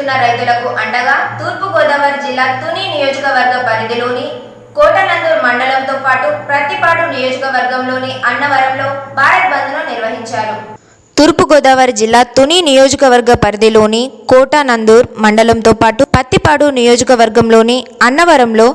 చేస్తున్న రైతులకు అండగా తూర్పు గోదావరి జిల్లా తుని నియోజకవర్గ పరిధిలోని కోటనందూర్ మండలంతో పాటు ప్రతిపాడు నియోజకవర్గంలోని అన్నవరంలో భారత్ బంద్ను నిర్వహించారు. తూర్పు గోదావరి జిల్లా తుని నియోజకవర్గ పరిధిలోని కోటనందూర్ మండలంతో పాటు పత్తిపాడు నియోజకవర్గంలోని అన్నవరంలో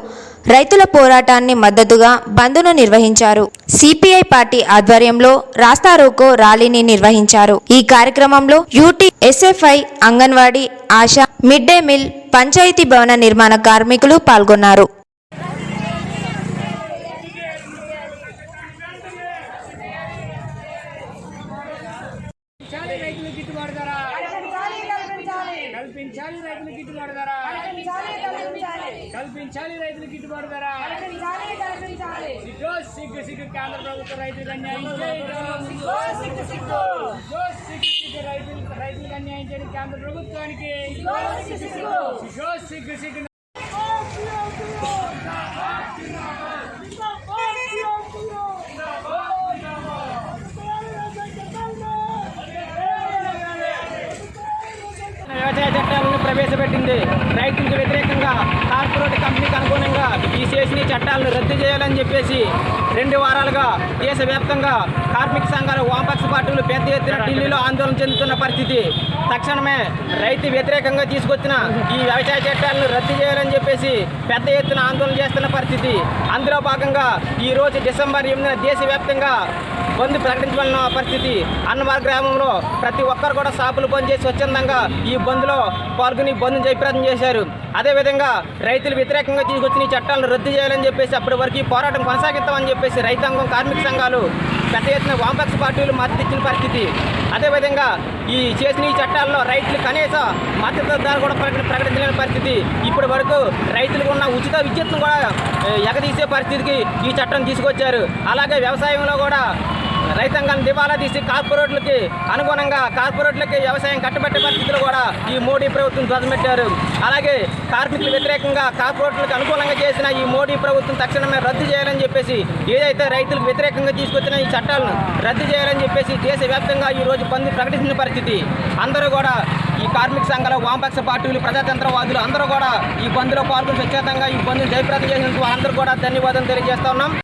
రైతుల పోరాటాన్ని మద్దతుగా బంద్ను నిర్వహించారు. సిపిఐ పార్టీ ఆధ్వర్యంలో రాస్తారోకో ర్యాలీని నిర్వహించారు. ఈ కార్యక్రమంలో UT, SFI, anganwadi, ASHA, mid day meal, panchayat భవన నిర్మాణ కార్మికులు పాల్గొన్నారు. కల్పించాలి రైతుల గిట్టుబాటు ధర. సిగ్గు కేంద్ర ప్రభుత్వ రైతులకు అన్యాయం రైతులకు అన్యాయం చేయడం కేంద్ర ప్రభుత్వానికి సిగ్గు. వ్యవసాయ చట్టాలను ప్రవేశపెట్టింది. రైతులకు వ్యతిరేకంగా కార్పొరేట్ కంపెనీకి అనుగుణంగా ఈ చేసిన చట్టాలను రద్దు చేయాలని చెప్పేసి 2 వారాలుగా దేశవ్యాప్తంగా కార్మిక సంఘాలు, వామపక్ష పార్టీలు పెద్ద ఎత్తున ఢిల్లీలో ఆందోళన చెందుతున్న పరిస్థితి. తక్షణమే రైతు వ్యతిరేకంగా తీసుకొచ్చిన ఈ వ్యవసాయ చట్టాలను రద్దు చేయాలని చెప్పేసి పెద్ద ఎత్తున ఆందోళన చేస్తున్న పరిస్థితి. అందులో భాగంగా ఈరోజు డిసెంబర్ 8న దేశవ్యాప్తంగా బంద్ ప్రకటించబడిన పరిస్థితి. అన్నవరం గ్రామంలో ప్రతి ఒక్కరు కూడా షాపులు బంద్ చేసి స్వచ్ఛందంగా ఈ బంద్లో పాల్గొని బంద్ను జయప్రదం చేశారు. అదేవిధంగా రైతులు వ్యతిరేకంగా తీసుకొచ్చిన ఈ చట్టాలను రద్దు చేయాలని చెప్పేసి అప్పటి వరకు పోరాటం కొనసాగిస్తామని చెప్పేసి రైతాంగం, కార్మిక సంఘాలు పెద్ద ఎత్తున వామపక్ష పార్టీలు మద్దతు ఇచ్చిన పరిస్థితి. అదేవిధంగా ఈ చేసిన ఈ చట్టాల్లో రైతులు కనీస మద్దతు ధర కూడా ప్రకటించలేని పరిస్థితి. ఇప్పటి వరకు రైతులకు ఉన్న ఉచిత విద్యుత్ను కూడా ఎగదీసే పరిస్థితికి ఈ చట్టం తీసుకొచ్చారు. అలాగే వ్యవసాయంలో కూడా రైతాంగాన్ని దివాలా తీసి కార్పొరేట్లకి అనుగుణంగా కార్పొరేట్లకి వ్యవసాయం కట్టబెట్టే పరిస్థితులు కూడా ఈ మోడీ ప్రభుత్వం ధ్వజమెట్టారు. అలాగే కార్మికుల వ్యతిరేకంగా కార్పొరేట్లకు అనుకూలంగా చేసిన ఈ మోడీ ప్రభుత్వం తక్షణమే రద్దు చేయాలని చెప్పేసి, ఏదైతే రైతులకు వ్యతిరేకంగా తీసుకొచ్చిన ఈ చట్టాలను రద్దు చేయాలని చెప్పేసి దేశవ్యాప్తంగా ఈ రోజు బంద్ ప్రకటించిన పరిస్థితి. అందరూ కూడా ఈ కార్మిక సంఘాల, వామపక్ష పార్టీలు, ప్రజాతంత్రవాదులు అందరూ కూడా ఈ బంద్లో పాల్గొని స్వచ్ఛందంగా ఈ బంద్ను జయప్రదం చేసినందుకు అందరూ కూడా ధన్యవాదాలు తెలియజేస్తా ఉన్నాం.